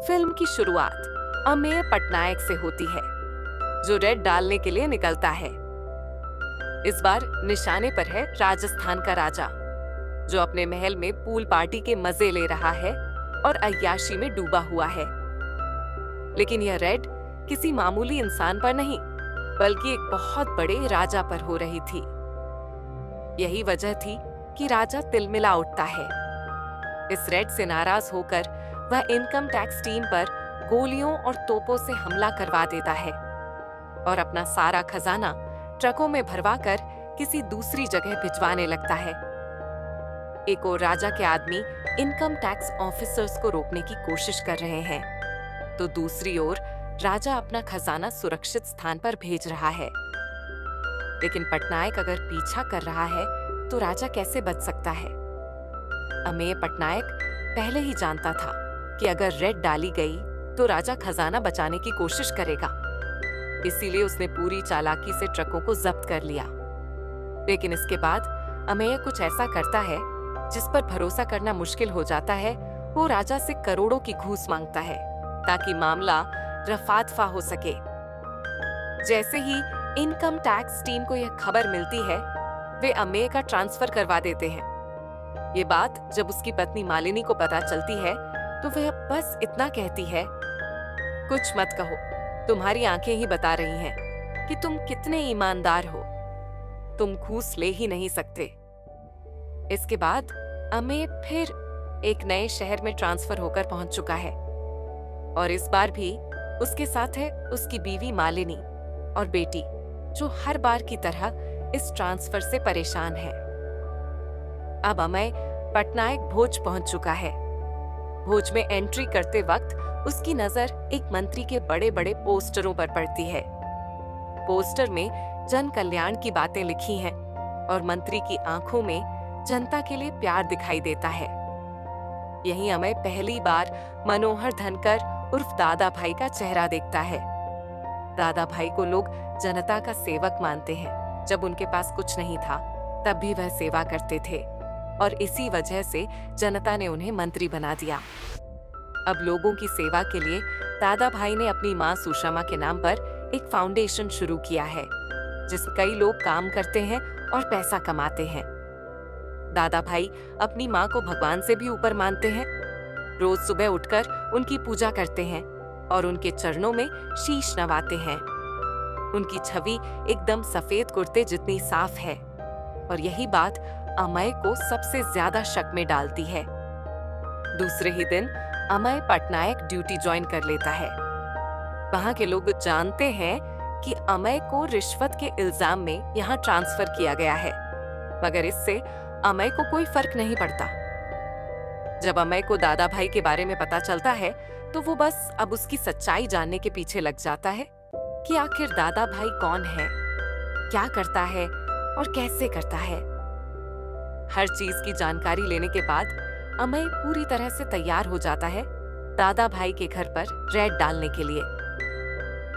Film की शुरुआत अमेय पटनायक से होती है, जो रेड डालने के लिए निकलता है। इस बार निशाने पर है राजस्थान का राजा, जो अपने महल में पूल पार्टी के मजे ले रहा है और अय्याशी में डूबा हुआ है। लेकिन यह रेड किसी मामूली इंसान पर नहीं, बल्कि एक बहुत बड़े राजा पर हो रही थी। यही वजह थी कि राजा तिलमिला उठता है। इस रेड से नाराज होकर वह इनकम टैक्स टीम पर गोलियों और तोपों से हमला करवा देता है और अपना सारा खजाना ट्रकों में भरवाकर किसी दूसरी जगह भिजवाने लगता है। एक और राजा के आदमी इनकम टैक्स ऑफिसर्स को रोकने की कोशिश कर रहे हैं, तो दूसरी ओर राजा अपना खजाना सुरक्षित स्थान पर भेज रहा है। लेकिन पटनायक अगर पीछा कर रहा है तो राजा कैसे बच सकता है? अमेय पटनायक पहले ही जानता था कि अगर रेड डाली गई तो राजा खजाना बचाने की कोशिश करेगा। इसीलिए उसने पूरी चालाकी से ट्रकों को जब्त कर लिया। लेकिन इसके बाद अमेय कुछ ऐसा करता है जिस पर भरोसा करना मुश्किल हो जाता है। वो राजा से करोड़ों की घूस मांगता है ताकि मामला रफादफा हो सके। जैसे ही इनकम टैक्स टीम को यह खबर मिलती है, वे अमेय का ट्रांसफर करवा देते हैं। ये बात जब उसकी पत्नी मालिनी को पता चलती है तो वह बस इतना कहती है, कुछ मत कहो, तुम्हारी आंखें ही बता रही हैं कि तुम कितने ईमानदार हो। तुम घूस ले ही नहीं सकते। इसके बाद अमेय फिर एक नए शहर में ट्रांसफर होकर पहुंच चुका है और इस बार भी उसके साथ है उसकी बीवी मालिनी और बेटी, जो हर बार की तरह इस ट्रांसफर से परेशान है। अब अमेय पटनायक भोज पहुंच चुका है। भोज में एंट्री करते वक्त उसकी नजर एक मंत्री के बड़े बड़े पोस्टरों पर पड़ती है। पोस्टर में जन कल्याण की बातें लिखी हैं और मंत्री की आंखों में जनता के लिए प्यार दिखाई देता है। यहीं अमेय पहली बार मनोहर धनकर उर्फ दादा भाई का चेहरा देखता है। दादा भाई को लोग जनता का सेवक मानते हैं। जब उनके पास कुछ नहीं था तब भी वह सेवा करते थे और इसी वजह से जनता ने उन्हें मंत्री बना दिया। अब लोगों की सेवा के लिए दादा भाई ने अपनी मां सुषमा के नाम पर एक फाउंडेशन शुरू किया है, जिसमें कई लोग काम करते हैं और पैसा कमाते हैं। दादा भाई अपनी मां को भगवान से भी ऊपर मानते हैं। रोज सुबह उठकर उनकी पूजा करते हैं और उनके चरणों में शीश नवाते हैं। उनकी छवि एकदम सफेद कुर्ते जितनी साफ है और यही बात अमेय को सबसे ज्यादा शक में डालती है। दूसरे ही दिन अमेय पटनायक ड्यूटी ज्वाइन कर लेता है। वहां के लोग जानते हैं कि अमेय को रिश्वत के इल्जाम में यहाँ ट्रांसफर किया गया है, मगर इससे अमेय को कोई फर्क नहीं पड़ता। जब अमेय को दादा भाई के बारे में पता चलता है तो वो बस अब उसकी सच्चाई जानने के पीछे लग जाता है कि आखिर दादा भाई कौन है, क्या करता है और कैसे करता है। हर चीज की जानकारी लेने के बाद अमेय पूरी तरह से तैयार हो जाता है दादा भाई के घर पर रेड डालने के लिए।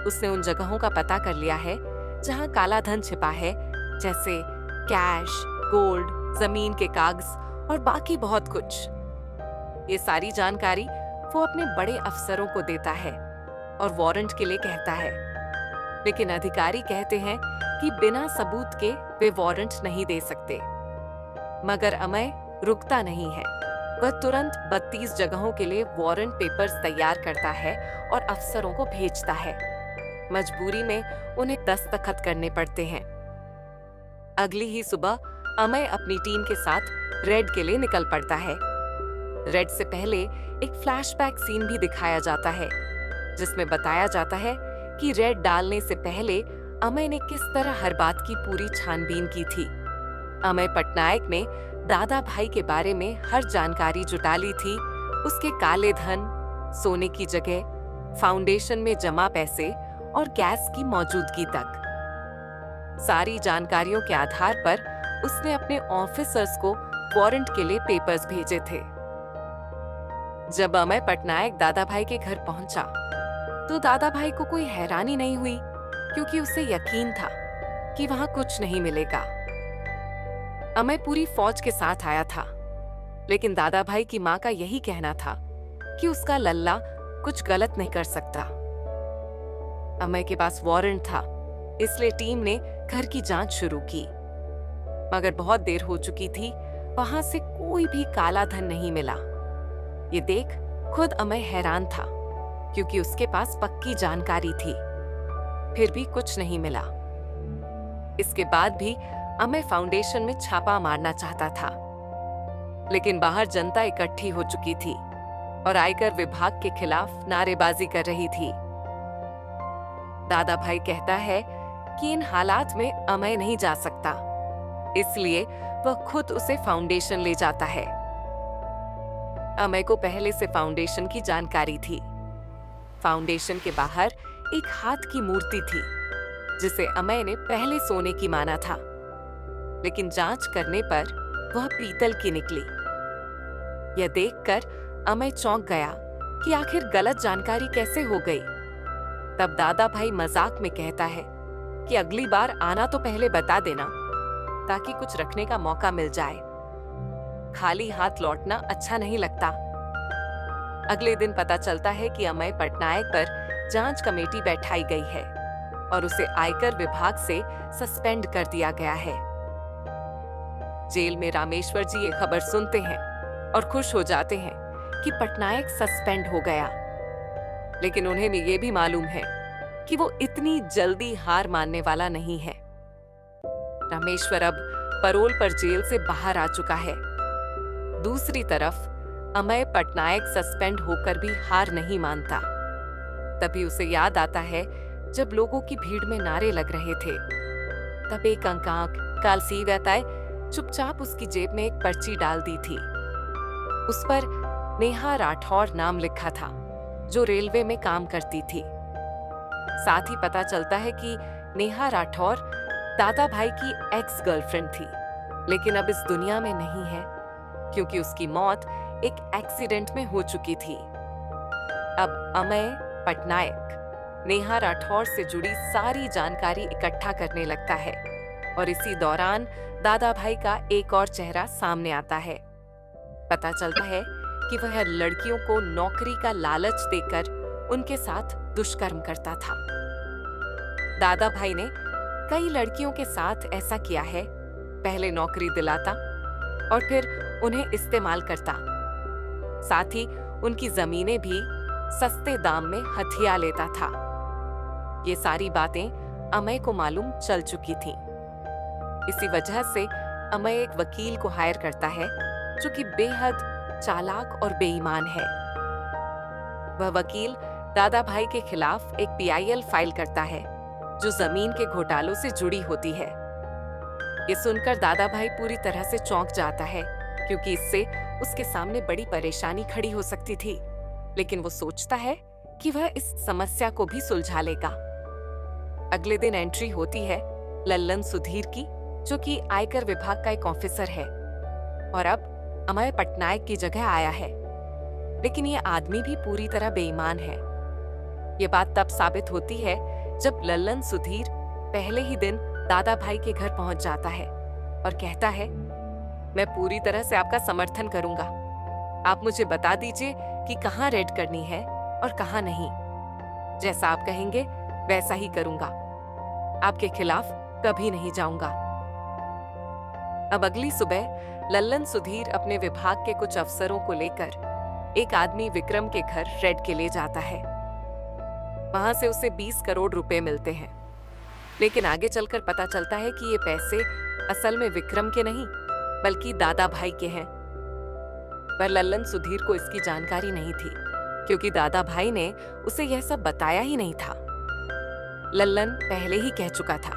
उसने उन जगहों का पता कर लिया है जहां काला धन छिपा है, जैसे कैश, गोल्ड, जमीन के कागज और बाकी बहुत कुछ। ये सारी जानकारी वो अपने बड़े अफसरों को देता है और वारंट के लिए कहता है, लेकिन अधिकारी कहते हैं कि बिना सबूत के वे वारंट नहीं दे सकते। मगर अमेय रुकता नहीं है। वह तुरंत 32 जगहों के लिए वारंट पेपर्स तैयार करता है और अफसरों को भेजता है। मजबूरी में उन्हें दस्तखत करने पड़ते हैं। अगली ही सुबह अमेय अपनी टीम के साथ रेड के लिए निकल पड़ता है। रेड से पहले एक फ्लैशबैक सीन भी दिखाया जाता है, जिसमें बताया जाता है कि रेड डालने से पहले अमेय ने किस तरह हर बात की पूरी छानबीन की थी। अमेय पटनायक ने दादा भाई के बारे में हर जानकारी जुटा ली थी, उसके काले धन, सोने की जगह, फाउंडेशन में जमा पैसे और गैस की मौजूदगी तक। सारी जानकारियों के आधार पर उसने अपने ऑफिसर्स को वारंट के लिए पेपर्स भेजे थे। जब अमेय पटनायक दादा भाई के घर पहुंचा तो दादा भाई को कोई हैरानी नहीं हुई, क्योंकि उसे यकीन था कि वहां कुछ नहीं मिलेगा। अमेय पूरी फौज के साथ आया था, लेकिन दादा भाई की मां का यही कहना था कि उसका लल्ला कुछ गलत नहीं कर सकता। अमय के पास वारंट था, इसलिए टीम ने घर की जांच शुरू की, मगर बहुत देर हो चुकी थी। वहां से कोई भी काला धन नहीं मिला। ये देख खुद अमय हैरान था, क्योंकि उसके पास पक्की जानकारी थी। फिर भी कुछ नहीं मिला। इसके बाद भी अमय फाउंडेशन में छापा मारना चाहता था, लेकिन बाहर जनता इकट्ठी हो चुकी थी और आयकर विभाग के खिलाफ नारेबाजी कर रही थी। दादा भाई कहता है कि इन हालात में अमय नहीं जा सकता, इसलिए वह खुद उसे फाउंडेशन ले जाता है। अमय को पहले से फाउंडेशन की जानकारी थी। फाउंडेशन के बाहर एक हाथ की मूर्ति थी, जिसे अमय ने पहले सोने की माना था, लेकिन जांच करने पर वह पीतल की निकली। यह देखकर अमय चौंक गया कि आखिर गलत जानकारी कैसे हो गई। तब दादा भाई मजाक में कहता है कि अगली बार आना तो पहले बता देना, ताकि कुछ रखने का मौका मिल जाए। खाली हाथ लौटना अच्छा नहीं लगता। अगले दिन पता चलता है कि अमय पटनायक पर जांच कमेटी बैठाई गई है और उसे आयकर विभाग से सस्पेंड कर दिया गया है। जेल में रामेश्वर जी ये खबर सुनते हैं और खुश हो जाते हैं कि पटनायक सस्पेंड हो गया, लेकिन उन्हें भी ये भी मालूम है कि वो इतनी जल्दी हार मानने वाला नहीं है। रामेश्वर अब पैरोल पर जेल से बाहर आ चुका है। दूसरी तरफ अमय पटनायक सस्पेंड होकर भी हार नहीं मानता। तभी उसे याद आता है जब लोगों की भीड़ में नारे लग रहे थे। तब एक अंकाक कालसी वैताय चुपचाप उसकी जेब में एक पर्ची डाल दी थी। उस पर नेहा राठौर नाम लिखा था, जो रेलवे में काम करती थी। साथ ही पता चलता है कि नेहा राठौर दादा भाई की एक्स गर्लफ्रेंड थी, लेकिन अब इस दुनिया में नहीं है, क्योंकि उसकी मौत एक एक्सीडेंट में हो चुकी थी। अब अमय पटनायक नेहा राठौर से जुड़ी सारी जानकारी इकट्ठा करने लगता है और इसी दौरान दादा भाई का एक और चेहरा सामने आता है। पता चलता है कि वह लड़कियों को नौकरी का लालच देकर उनके साथ दुष्कर्म करता था। दादा भाई ने कई लड़कियों के साथ ऐसा किया है। पहले नौकरी दिलाता और फिर उन्हें इस्तेमाल करता। साथ ही उनकी जमीनें भी सस्ते दाम में हथिया लेता था। ये सारी बातें अमय को मालूम चल चुकी थीं। इसी वजह से अमय एक वकील को हायर करता है, जो कि बेहद चालाक और बेईमान है। वह वकील दादा भाई के खिलाफ एक PIL फाइल करता है, जो जमीन के घोटालों से जुड़ी होती है। ये सुनकर दादा भाई पूरी तरह से चौंक जाता है, क्योंकि इससे उसके सामने बड़ी परेशानी खड़ी हो सकती थी। लेकिन वो सोचता है कि वह इस समस्या को भी सुलझा लेगा। अगले दिन एंट्री होती है लल्लन सुधीर की, जो कि आयकर विभाग का एक ऑफिसर है और अब अमय पटनायक की जगह आया है। लेकिन ये आदमी भी पूरी तरह बेईमान है। ये बात तब साबित होती है जब लल्लन सुधीर पहले ही दिन दादा भाई के घर पहुंच जाता है और कहता है, मैं पूरी तरह से आपका समर्थन करूंगा। आप मुझे बता दीजिए कि कहाँ रेड करनी है और कहाँ नहीं। जैसा आप कहेंगे वैसा ही करूंगा। आपके खिलाफ कभी नहीं जाऊंगा। अब अगली सुबह लल्लन सुधीर अपने विभाग के कुछ अफसरों को लेकर एक आदमी विक्रम के घर रेड के लिए जाता है। वहां से उसे 20 करोड़ रुपए मिलते हैं, लेकिन आगे चलकर पता चलता है कि ये पैसे असल में विक्रम के नहीं बल्कि दादा भाई के हैं। पर लल्लन सुधीर को इसकी जानकारी नहीं थी, क्योंकि दादा भाई ने उसे यह सब बताया ही नहीं था। लल्लन पहले ही कह चुका था,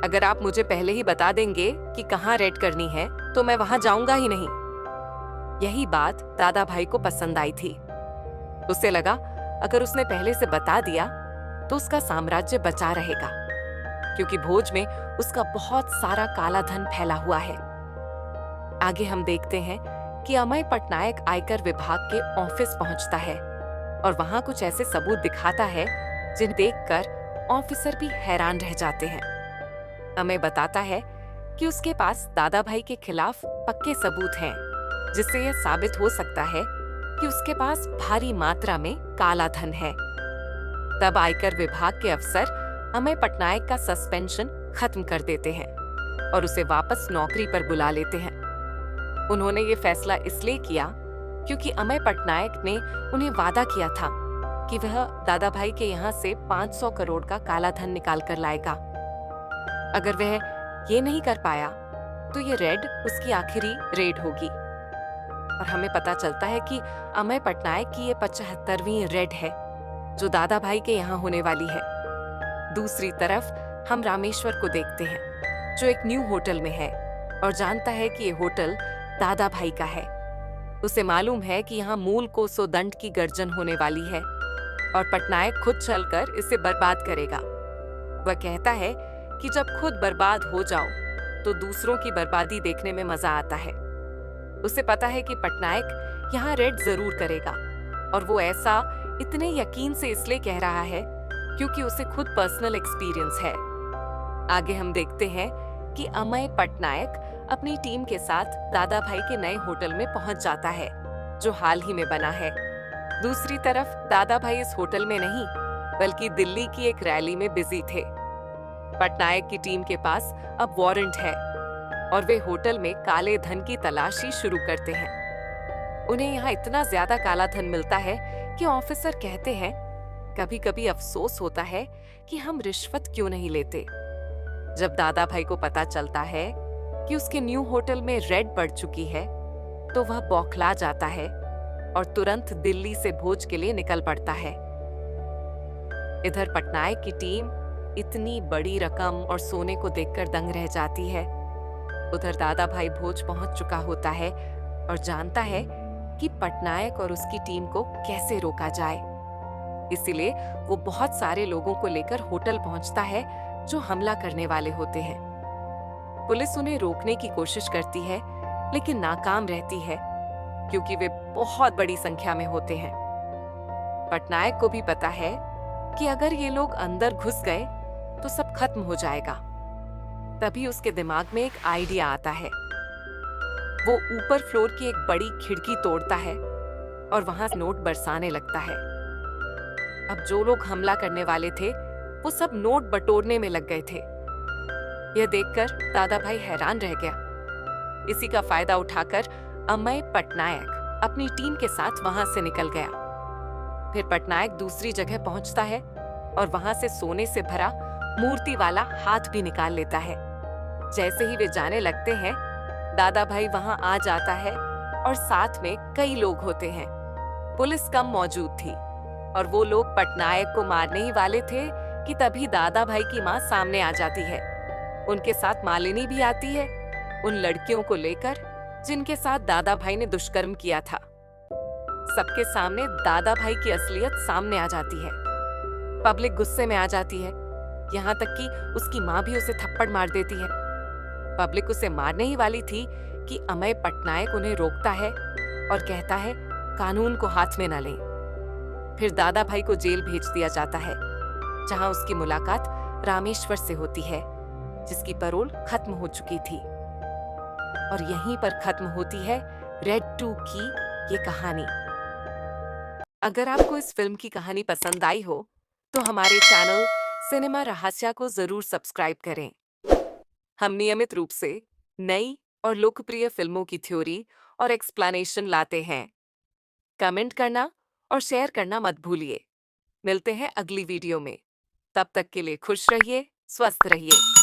अगर आप मुझे पहले ही बता देंगे कि कहाँ रेड करनी है तो मैं वहां जाऊंगा ही नहीं। यही बात दादा भाई को पसंद आई थी। उसे लगा अगर उसने पहले से बता दिया तो उसका साम्राज्य बचा रहेगा, क्योंकि भोज में उसका बहुत सारा काला धन फैला हुआ है। आगे हम देखते हैं कि अमय पटनायक आयकर विभाग के ऑफिस पहुंचता है और वहां कुछ ऐसे सबूत दिखाता है जिन्हें देखकर ऑफिसर भी हैरान रह जाते हैं। अमय बताता है कि उसके पास दादा भाई के खिलाफ पक्के सबूत हैं, जिससे यह साबित हो सकता है कि उसके पास भारी मात्रा में काला धन है। तब आयकर विभाग के अफसर अमेय पटनायक का सस्पेंशन खत्म कर देते हैं और उसे वापस नौकरी पर बुला लेते हैं। उन्होंने ये फैसला इसलिए किया क्योंकि अमेय पटनायक ने उन्हें वादा किया था कि वह दादा भाई के यहाँ से 500 करोड़ का काला धन निकाल कर लाएगा। अगर वह ये नहीं कर पाया तो ये रेड उसकी आखिरी रेड होगी। और हमें पता चलता है कि अमेय पटनायक की ये 75वीं रेड है जो दादा भाई के यहाँ होने वाली है। दूसरी तरफ हम रामेश्वर को देखते हैं जो एक न्यू होटल में है और जानता है कि ये होटल दादा भाई का है। उसे मालूम है कि यहाँ मूल को सो दंड की गर्जन होने वाली है और पटनायक खुद चलकर इसे बर्बाद करेगा। वह कहता है कि जब खुद बर्बाद हो जाओ तो दूसरों की बर्बादी देखने में मजा आता है। उसे पता है कि पटनायक यहाँ रेड जरूर करेगा और वो ऐसा इतने यकीन से इसलिए कह रहा है क्योंकि उसे खुद पर्सनल एक्सपीरियंस है। आगे हम देखते हैं कि अमेय पटनायक अपनी टीम के साथ दादा भाई के नए होटल में पहुंच जाता है जो हाल ही में बना है। दूसरी तरफ दादा भाई इस होटल में नहीं बल्कि दिल्ली की एक रैली में बिजी थे। पटनायक की टीम के पास अब वारंट है और वे होटल में काले धन की तलाशी शुरू करते हैं। उन्हें यहाँ इतना ज्यादा काला धन मिलता है कि ऑफिसर कहते हैं कभी कभी अफसोस होता है कि हम रिश्वत क्यों नहीं लेते। जब दादा भाई को पता चलता है कि उसके न्यू होटल में रेड पड़ चुकी है तो वह बौखला जाता है और तुरंत दिल्ली से भोज के लिए निकल पड़ता है। इधर पटनायक की टीम इतनी बड़ी रकम और सोने को देखकर दंग रह जाती है। उधर दादा भाई भोज पहुंच चुका होता है और जानता है कि पटनायक और उसकी टीम को कैसे रोका जाए। इसीलिए वो बहुत सारे लोगों को लेकर होटल पहुंचता है जो हमला करने वाले होते हैं। पुलिस उन्हें रोकने की कोशिश करती है लेकिन नाकाम रहती है क्योंकि वे बहुत बड़ी संख्या में होते हैं। पटनायक को भी पता है कि अगर ये लोग अंदर घुस गए तो सब खत्म हो जाएगा। तभी उसके दिमाग में एक आइडिया आता है। वो ऊपर फ्लोर की एक बड़ी खिड़की तोड़ता है और वहां से नोट बरसाने लगता है। अब जो लोग हमला करने वाले थे वो सब नोट बटोरने में लग गए थे। यह देखकर दादा भाई हैरान रह गया। इसी का फायदा उठाकर अमेय पटनायक अपनी टीम के साथ वहां से निकल गया। फिर पटनायक दूसरी जगह पहुंचता है और वहां से सोने से भरा मूर्ति वाला हाथ भी निकाल लेता है। जैसे ही वे जाने लगते हैं दादा भाई वहां आ जाता है और साथ में कई लोग होते हैं। पुलिस कम मौजूद थी और वो लोग पटनायक को मारने ही वाले थे कि तभी दादा भाई की मां सामने आ जाती है। उनके साथ मालिनी भी आती है, उन लड़कियों को लेकर जिनके साथ दादा भाई ने दुष्कर्म किया था। सबके सामने दादा भाई की असलियत सामने आ जाती है। पब्लिक गुस्से में आ जाती है, यहाँ तक कि उसकी माँ भी उसे थप्पड़ मार देती है। पब्लिक उसे मारने ही वाली थी कि अमेय पटनायक उन्हें रोकता है और कहता है कानून को हाथ में न लें। फिर दादा भाई को जेल भेज दिया जाता है जहां उसकी मुलाकात रामेश्वर से होती है जिसकी पैरोल खत्म हो चुकी थी। और यहीं पर खत्म होती है रेड 2 की ये कहानी। अगर आपको इस फिल्म की कहानी पसंद आई हो तो हमारे चैनल सिनेमा रहस्य को जरूर सब्सक्राइब करें। हम नियमित रूप से नई और लोकप्रिय फिल्मों की थ्योरी और एक्सप्लेनेशन लाते हैं। कमेंट करना और शेयर करना मत भूलिए। मिलते हैं अगली वीडियो में। तब तक के लिए खुश रहिए, स्वस्थ रहिए।